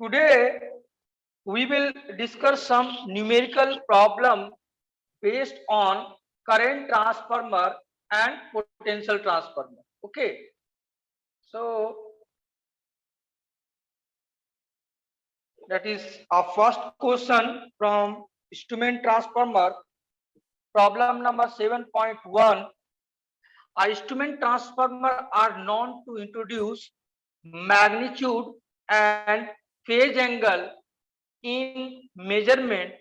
Today we will discuss some numerical problem based on current transformer and potential transformer. Okay, so that is our first question from instrument transformer, problem number 7.1. Our instrument transformer are known to introduce magnitude and phase angle in measurement.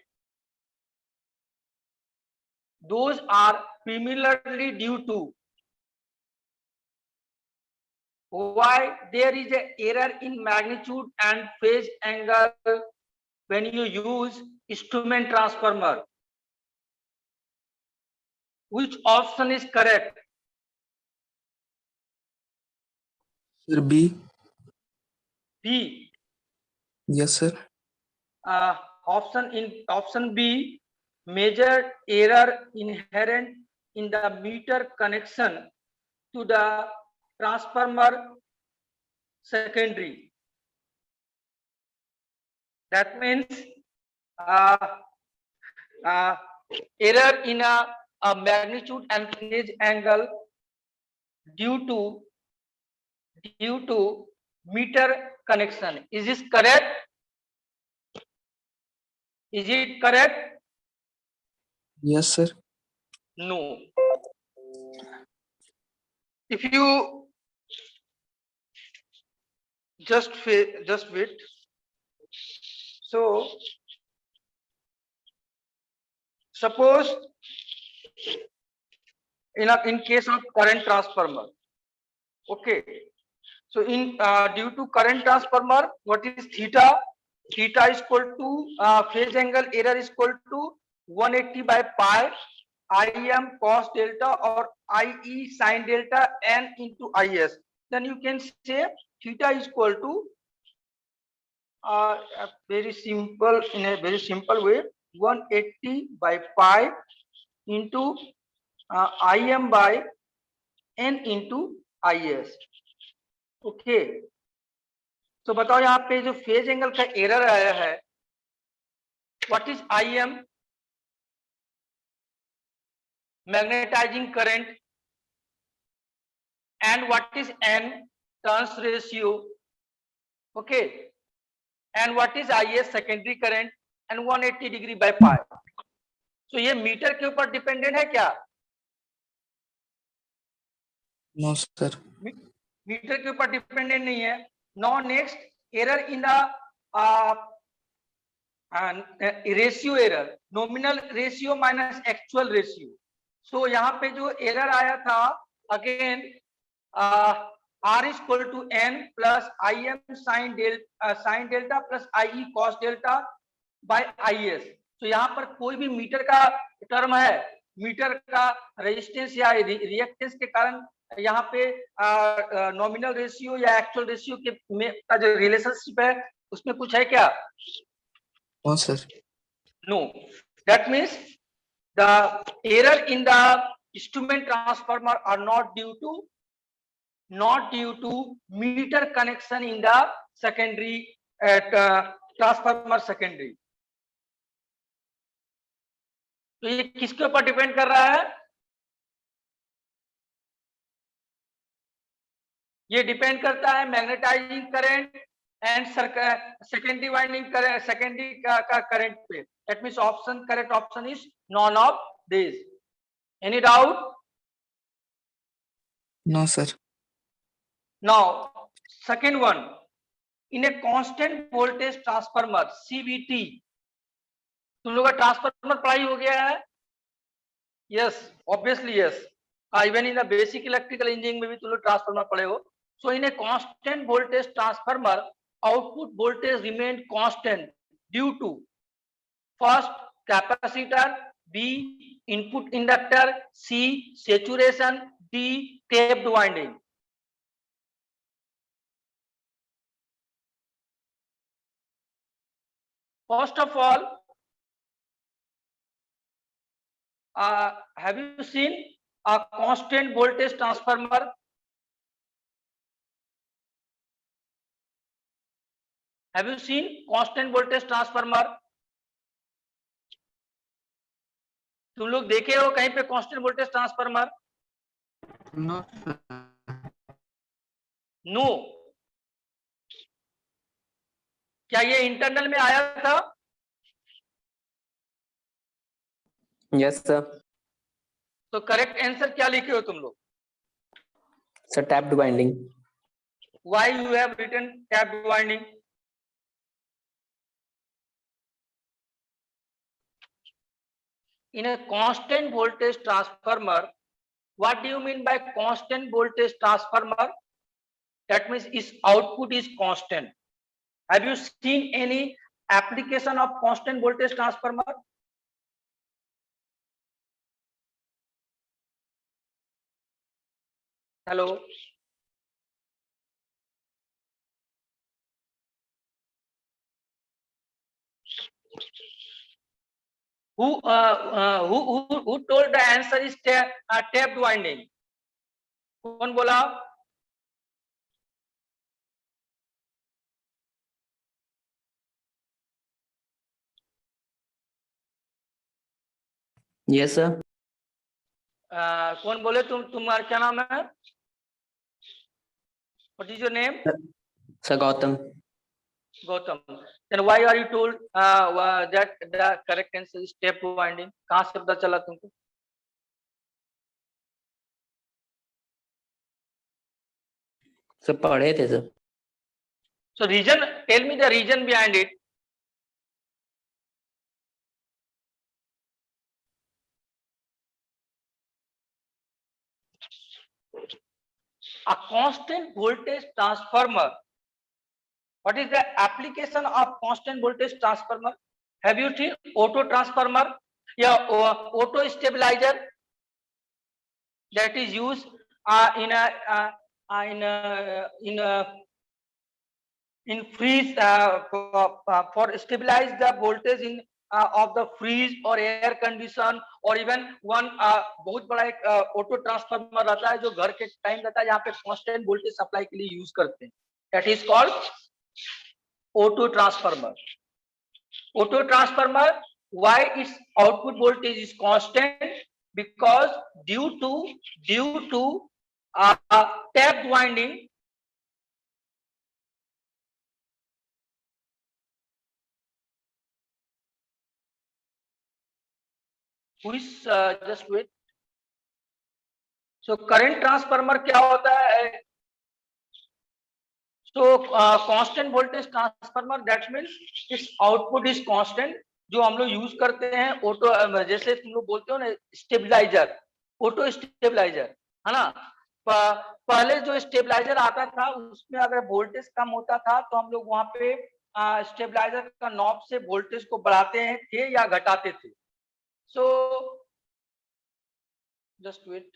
Those are primarily due to why there is an error in magnitude and phase angle when you use instrument transformer. Which option is correct? Sir, B. B. Yes, sir. Option B, major error inherent in the meter connection to the transformer secondary. That means error in a magnitude and phase angle due to meter connection. Is this correct? Is it correct? Yes, sir. No. If you just wait. So suppose in case of current transformer, okay, so in due to current transformer, what is theta? Theta is equal to phase angle error is equal to 180 by pi Im cos delta or IE sin delta n into Is. Then you can say theta is equal to very simple, in a very simple way, 180 by pi into Im by n into Is. Okay, तो बताओ यहाँ पे जो phase angle का error आया है, what is Im? Magnetising current. And what is n? Turns ratio. Okay, and what is Is? Secondary current. And 180 degree by pi. तो ये मीटर के ऊपर डिपेंडेंट है क्या? No sir. मीटर के ऊपर डिपेंडेंट नहीं है. Now next, error in the ratio error, nominal ratio minus actual ratio. So यहाँ पे जो एरर आया था, again R is equal to n plus Im sin delta plus IE cos delta by Is. तो यहाँ पर कोई भी मीटर का टर्म है, मीटर का रेजिस्टेंस या रिएक्टेंस के कारण यहाँ पे नॉमिनल रेशियो या एक्चुअल रेशियो के में का जो रिलेशनशिप है उसमें कुछ है क्या? No sir. No. That means the error in the instrument transformer are not due to meter connection in the secondary transformer secondary. तो ये किसके ऊपर डिपेंड कर रहा है? ये डिपेंड करता है magnetising current and secondary winding current, secondary का करंट पे. That means option, correct option is none of this. Any doubt? No sir. Now second one, in a constant voltage transformer CVT. तुम लोग का transformer पढ़ाई हो गया है? Yes, obviously yes. Even in the basic electrical engineering में भी तुम लोग ट्रांसफार्मर पढ़े हो. So in a constant voltage transformer, output voltage remained constant due to first capacitor, B input inductor, C saturation, D tapped winding. First of all, have you seen a constant voltage transformer? Have you seen constant voltage transformer? तुम लोग देखे हो कहीं पे constant voltage transformer? No, sir. No. क्या ये internal में आया था? Yes sir. तो करेक्ट आंसर क्या लिखे हो तुम लोग? Sir tapped winding. Why you have written tapped winding? In a constant voltage transformer, what do you mean by constant voltage transformer? That means its output is constant. Have you seen any application of constant voltage transformer? Hello. Who told the answer is tapped winding? कौन बोला? Yes sir. कौन बोले? तुम्हारा क्या नाम है? What is your name? Sir Gautam. Gautam. Then why are you told that the correct answer is tapped winding? कहाँ से पता चला तुमको? सर पढ़े थे sir. So reason, tell me the reason behind it. A constant voltage transformer. What is the application of constant voltage transformer? Have you seen auto transformer? Yeah, auto stabilizer that is used in freeze for stabilize the voltage in of the freeze or air condition or even one बहुत बड़ा एक auto transformer रहता है जो घर के time रहता है, यहाँ पे कांस्टेंट वोल्टेज सप्लाई के लिए यूज करते हैं. That is called auto transformer. Auto transformer, why its output voltage is constant? Because due to tapped winding, who is just wait. So current transformer क्या होता है? So constant voltage transformer, that means its output is constant. जो हम लोग use करते हैं auto, जैसे तुम लोग बोलते हो ना स्टेबलाइजर, ऑटो स्टेबलाइजर, है ना? पहले जो स्टेबलाइजर आता था उसमें अगर वोल्टेज कम होता था तो हम लोग वहां पे स्टेबलाइजर का नॉब से वोल्टेज को बढ़ाते थे या घटाते थे. सो जस्ट वेट.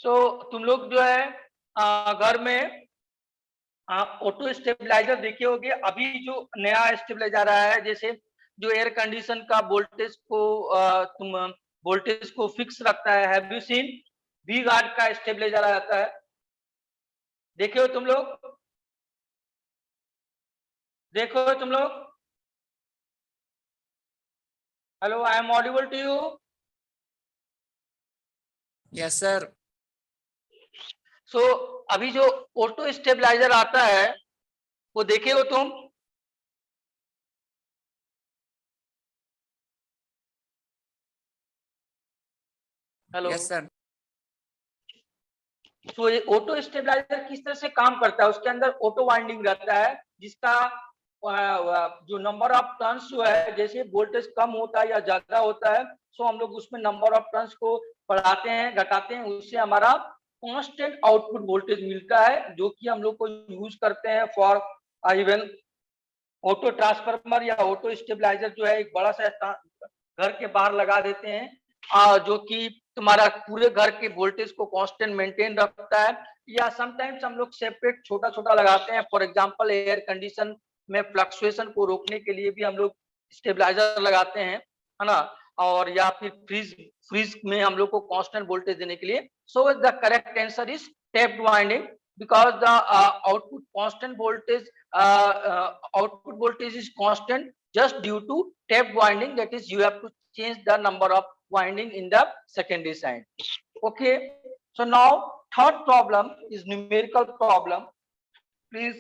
सो तुम लोग जो है घर में ऑटो स्टेबलाइजर देखे होंगे. अभी जो नया स्टेबलाइजर आया है, जैसे जो एयर कंडीशन का वोल्टेज को तुम वोल्टेज को फिक्स रखता है. Have you seen V Guard का स्टेबलाइजर आता है? देखे हो तुम लोग? देखो तुम लोग? Hello, I am audible to you? Yes, sir. So अभी जो ऑटो स्टेबलाइजर आता है वो देखे हो तुम? हेलो. Yes, sir. तो ये ऑटो स्टेबलाइजर किस तरह से काम करता है? उसके अंदर ऑटो वाइंडिंग रहता है जिसका जो नंबर ऑफ टर्न्स जो है, जैसे वोल्टेज कम होता है या ज्यादा होता है, सो हम लोग उसमें नंबर ऑफ टर्न्स को बढ़ाते हैं घटाते हैं, उससे हमारा कांस्टेंट आउटपुट वोल्टेज मिलता है, जो कि हम लोग को यूज करते हैं फॉर इवन ऑटो ट्रांसफार्मर या ऑटो स्टेबलाइजर जो है एक बड़ा सा घर के बाहर लगा देते हैं, जो कि तुम्हारा पूरे घर के वोल्टेज को कांस्टेंट मेंटेन रखता है, या समटाइम्स हम लोग सेपरेट छोटा छोटा लगाते हैं। फॉर एग्जांपल एयर कंडीशन में फ्लक्चुएशन को रोकने के लिए भी हम लोग स्टेबलाइजर लगाते हैं, है ना, और या फिर फ्रीज में हम लोग को कांस्टेंट वोल्टेज देने के लिए। So the correct answer is tapped winding, because the output constant voltage output voltage is constant just due to tapped winding, that is you have to change the number of winding in the secondary side. Okay, so now third problem is numerical problem. Please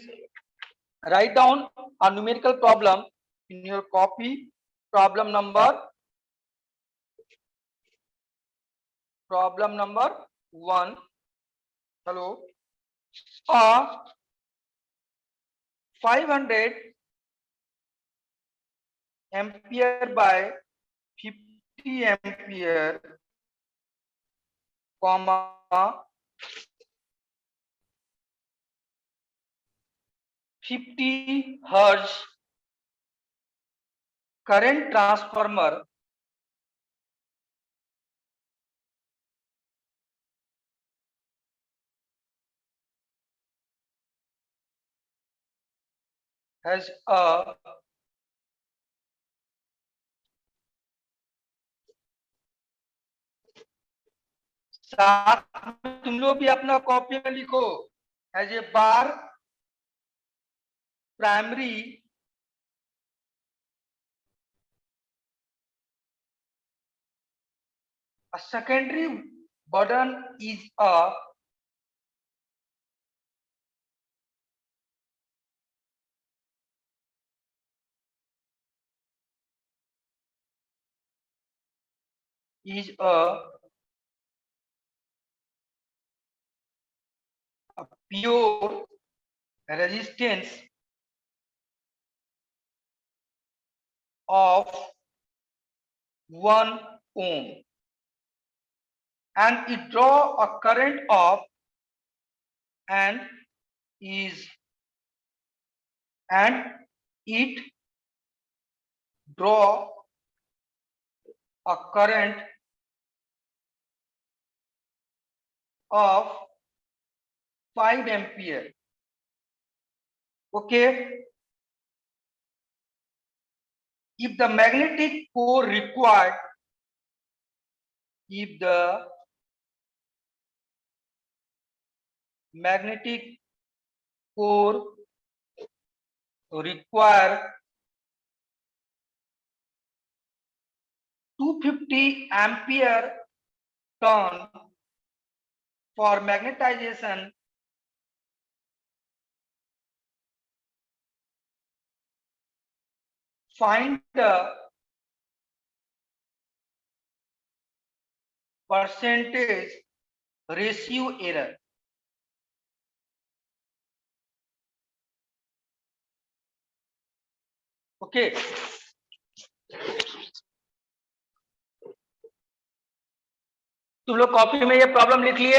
write down a numerical problem in your copy. Problem number 1. Hello. 500 ampere by 50 ampere, comma 50 hertz current transformer has a साथ में तुम लोग भी अपना copy में लिखो, as a bar primary a secondary burden is a pure resistance of 1 ohm, and it draw a current of and it draw a current of 5 ampere. Okay, if the magnetic core required require 250 ampere turn for magnetization, find the percentage ratio error. Okay, तुम लोग copy में ये problem लिख लिए?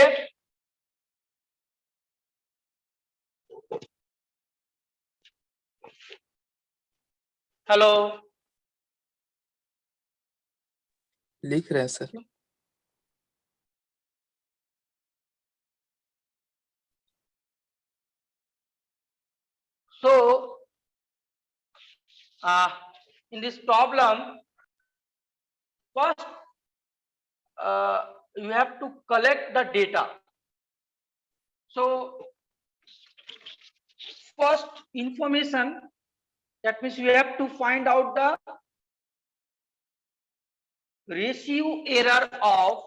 Hello, लिख रहे हैं sir. so in this problem, first you have to collect the data. So first information, that means you have to find out the ratio error of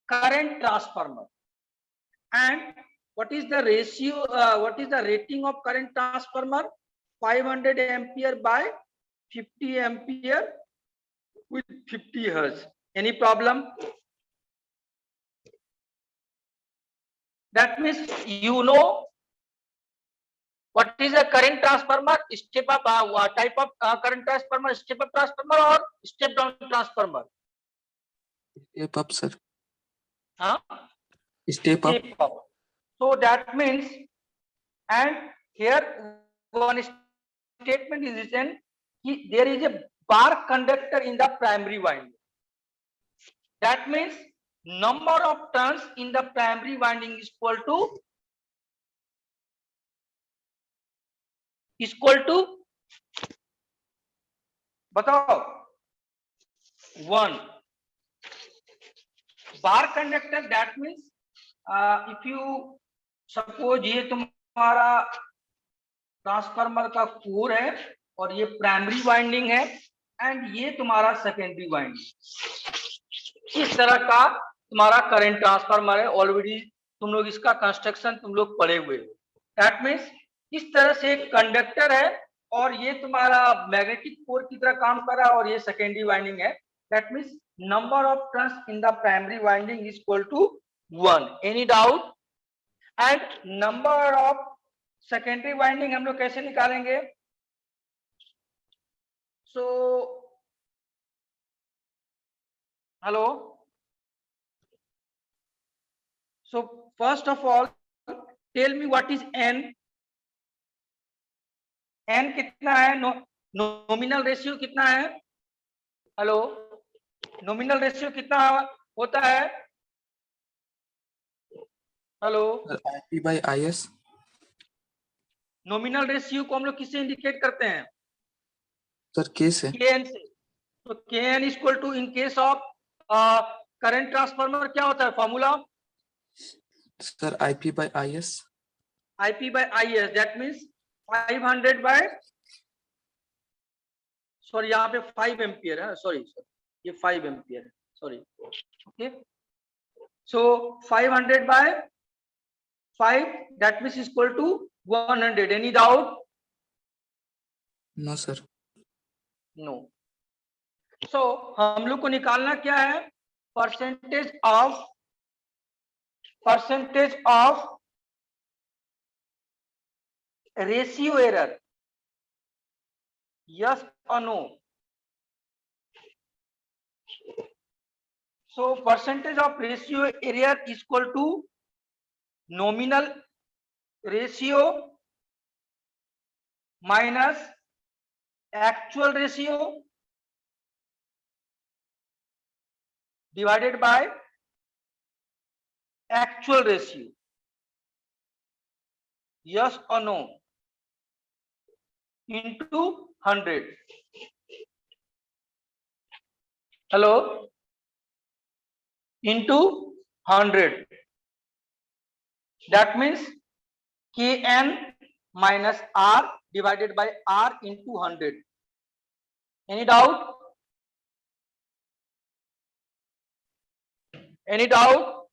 current transformer, and what is the ratio, what is the rating of current transformer? 500 ampere by 50 ampere with 50 hertz. Any problem? That means you know what is a current transformer, step up type of current transformer, step up transformer or step down transformer? Step up sir. Huh? Step up. Step up. So that means, and here one statement is written, there is a bar conductor in the primary winding. that means number of turns in the primary winding is equal to बताओ 1 बार conductor, that means if you suppose ये तुम्हारा transformer का core है और ये primary winding है and ये तुम्हारा सेकेंडरी वाइंडिंग। इस तरह का तुम्हारा करंट ट्रांसफार्मर है, ऑलरेडी तुम लोग इसका कंस्ट्रक्शन तुम लोग पढ़े हुए हो। दैट मीन्स इस तरह से एक कंडक्टर है और ये तुम्हारा मैग्नेटिक कोर की तरह काम कर रहा है और ये सेकेंडरी वाइंडिंग है। That means number of turns in the primary winding is equal to 1। Any doubt? And number of secondary winding हम लोग कैसे निकालेंगे? So hello, so first of all tell me what is n. N कितना है? Nominal ratio कितना है? Hello, nominal ratio कितना होता है? Hello, IP by IS। Nominal ratio को हम लोग किससे इंडिकेट करते हैं? सर K से। Kn से। तो Kn equal to, in case of current transformer क्या होता है formula? Sir IP by IS। IP by IS, that means 500 by, sorry यहाँ पे 5 एम्पियर है, सॉरी ये 5 एम्पियर है, sorry. Okay, so 500 by 5 that means equal to 100। Any doubt? No sir. No. So हम लोग को निकालना क्या है? Percentage of ratio error, yes और no? So percentage of ratio error equal to nominal ratio minus actual ratio divided by actual ratio, yes और no, into 100। Hello, into 100, that means Kn minus R divided by R into 100। Any doubt? Any doubt?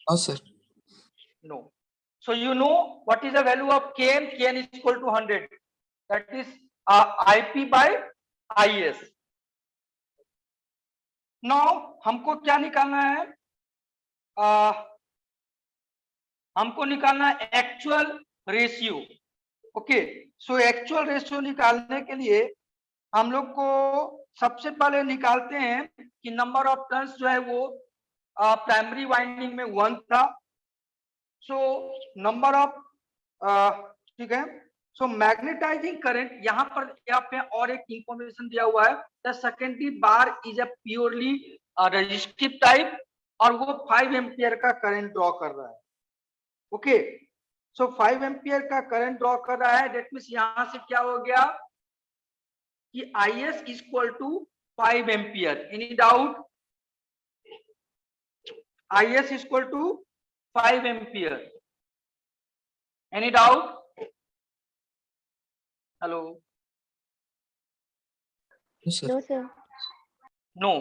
No sir। No। So you know what is the value of Kn? Kn is equal to 100, that is IP by IS। now हमको क्या निकालना है? हमको निकालना है actual ratio. Okay, so actual ratio निकालने के लिए हम लोग को सबसे पहले निकालते हैं कि नंबर ऑफ टर्न्स जो है वो प्राइमरी वाइंडिंग में 1 था। सो नंबर ऑफ, ठीक है, सो मैग्नेटाइजिंग करंट, यहाँ पे और एक इंफॉर्मेशन दिया हुआ है, the secondary bar is a purely resistive type और वो 5 एम्पियर का करंट ड्रॉ कर रहा है। ओके, सो 5 एम्पियर का करंट ड्रॉ कर रहा है, दैट मींस यहां से क्या हो गया कि IS equal to 5 ampere. Any doubt? IS equal to 5 ampere. Any doubt? Hello? No sir। No.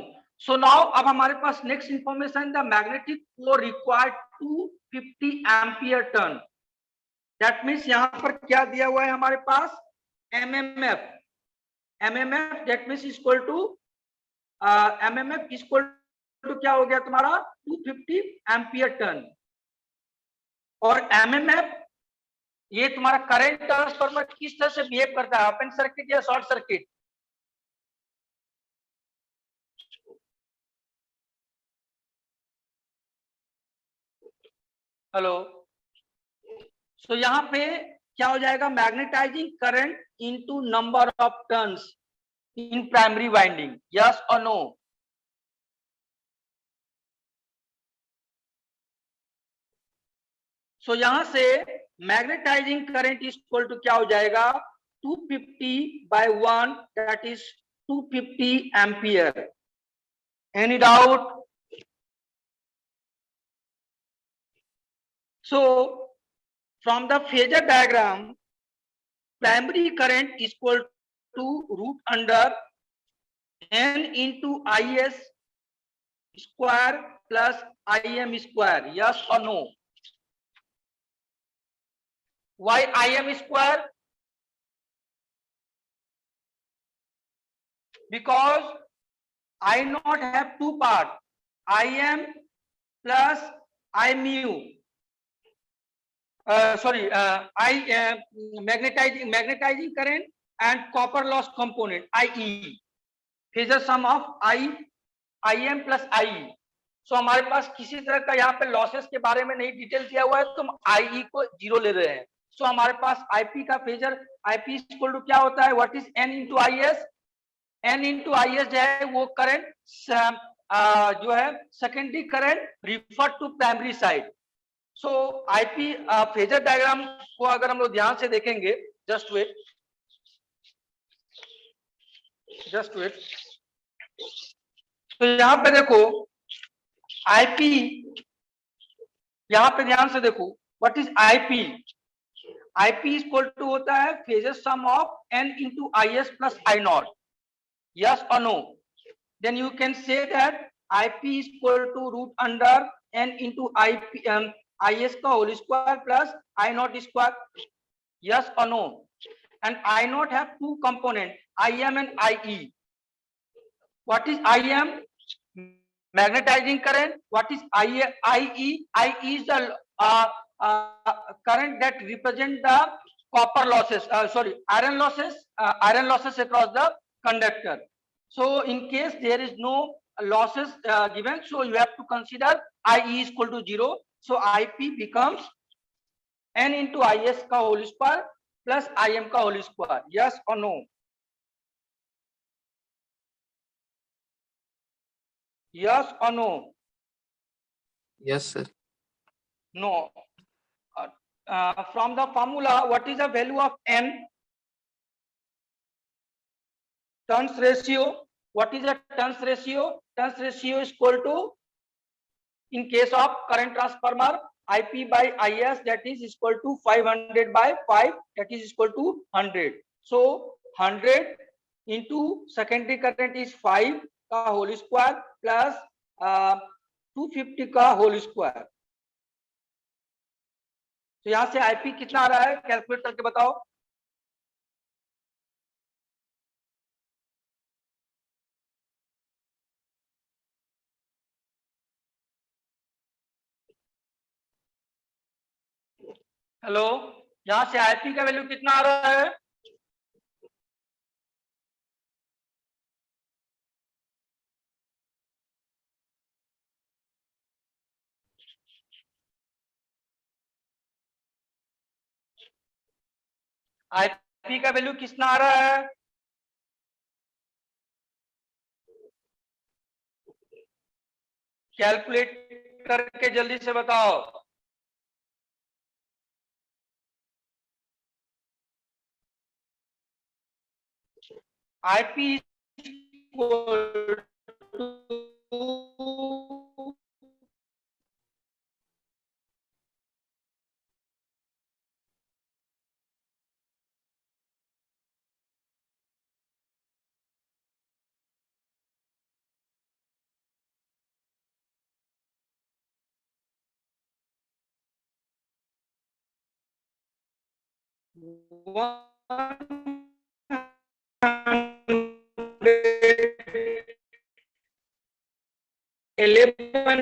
So now अब हमारे पास next information, the magnetic core required 250 ampere turn. That means यहां पर क्या दिया हुआ है हमारे पास? MMF। MMF that means equal to MMF equal to क्या हो गया तुम्हारा? 250 एम्पियर टर्न। और MMF ये तुम्हारा करंट ट्रांसफार्मर किस तरह से बिहेव करता है, ओपन सर्किट या शॉर्ट सर्किट? हेलो? सो यहाँ पे क्या हो जाएगा? Magnetising current into number of turns in primary winding, yes और नो? सो यहां से magnetising current is equal to क्या हो जाएगा 250/1 that is 250 ampere. Any doubt? So from the phasor diagram, primary current is equal to root under n into is square plus im square. Yes or no? Why im square? Because I not have two part, im plus I mu. Magnetizing current and copper loss component IE. phasor sum of im plus IE. सो हमारे पास किसी तरह का यहाँ पे losses के बारे में नहीं डिटेल दिया हुआ है, तो हम IE को 0 ले रहे हैं. सो हमारे पास IP का फेजर IP इक्वल टू क्या होता है, what is n into IS. n into IS जो है वो करंट जो है secondary current refer to primary side. So IP phasor diagram को अगर हम लोग ध्यान से देखेंगे, जस्ट वेट. तो यहाँ पे देखो IP, यहाँ पे ध्यान से देखो what is IP. IP equal to होता है phasor sum of n into IS plus I naught. Yes और no? Then you can say that IP equal to root under n into IS का whole square plus I naught square. Yes और no? And I not have two component, IM and IE. What is IM? Magnetizing current. What is IE? IE is the current that represent the copper losses. Iron losses across the conductor. So in case there is no losses given, so you have to consider IE is equal to 0. So IP becomes n into IS का whole square plus IM का whole square. Yes or no? Yes or no? Yes, sir. No. From the formula, what is the value of n? Turns ratio. What is the turns ratio? Turns ratio is equal to, in case of current transformer, IP by IS, that is equal to 500 by 5, that is equal to 100. So 100 into secondary current is 5 का whole square plus 250 का whole square. तो यहाँ से IP कितना आ रहा है, calculate करके बताओ. हेलो, यहाँ से IP का वैल्यू कितना आ रहा है? IP का वैल्यू कितना आ रहा है? कैलकुलेट करके जल्दी से बताओ. IP is equal to $11.83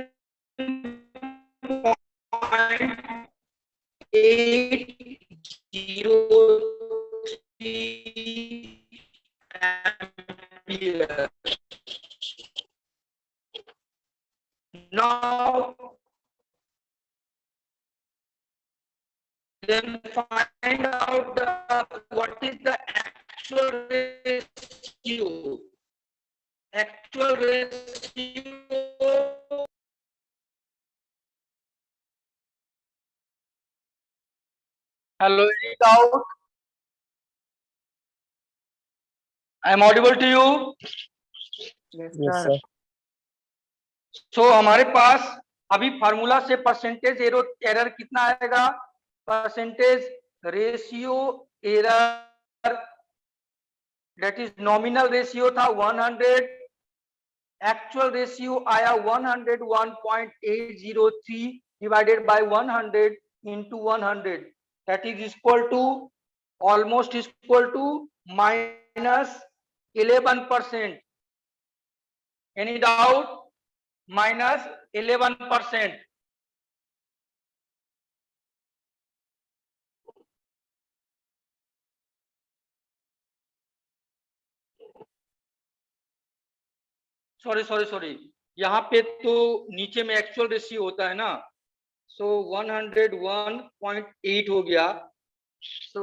ampere. Now then find out what is the actual ratio. Actual ratio Hello, any doubt? I am audible to you? Yes, sir. So हमारे पास अभी फार्मूला से परसेंटेज एरर कितना आएगा? Percentage ratio error, that is nominal ratio था 100, actual ratio आया 101.803 divided by 100 into 100, that is equal to almost equal to minus 11%. Any doubt? Minus 11%. Sorry यहाँ पे तो नीचे में एक्चुअल रेशियो होता है ना, सो 101.8 हो गया, so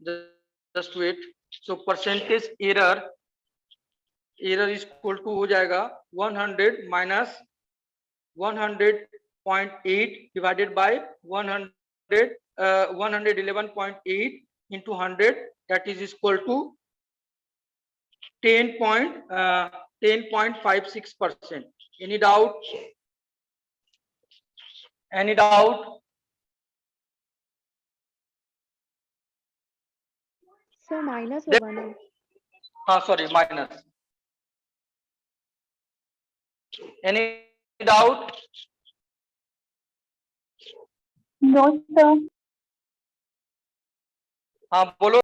just wait, so percentage error is equal to हो जाएगा 100 minus 100.8 divided by 100, 111.8 into 100, that is equal to 10.56%. Any doubt? Any doubt? Sir minus होगा ना? हाँ sorry, minus. Any doubt? No sir. हाँ बोलो.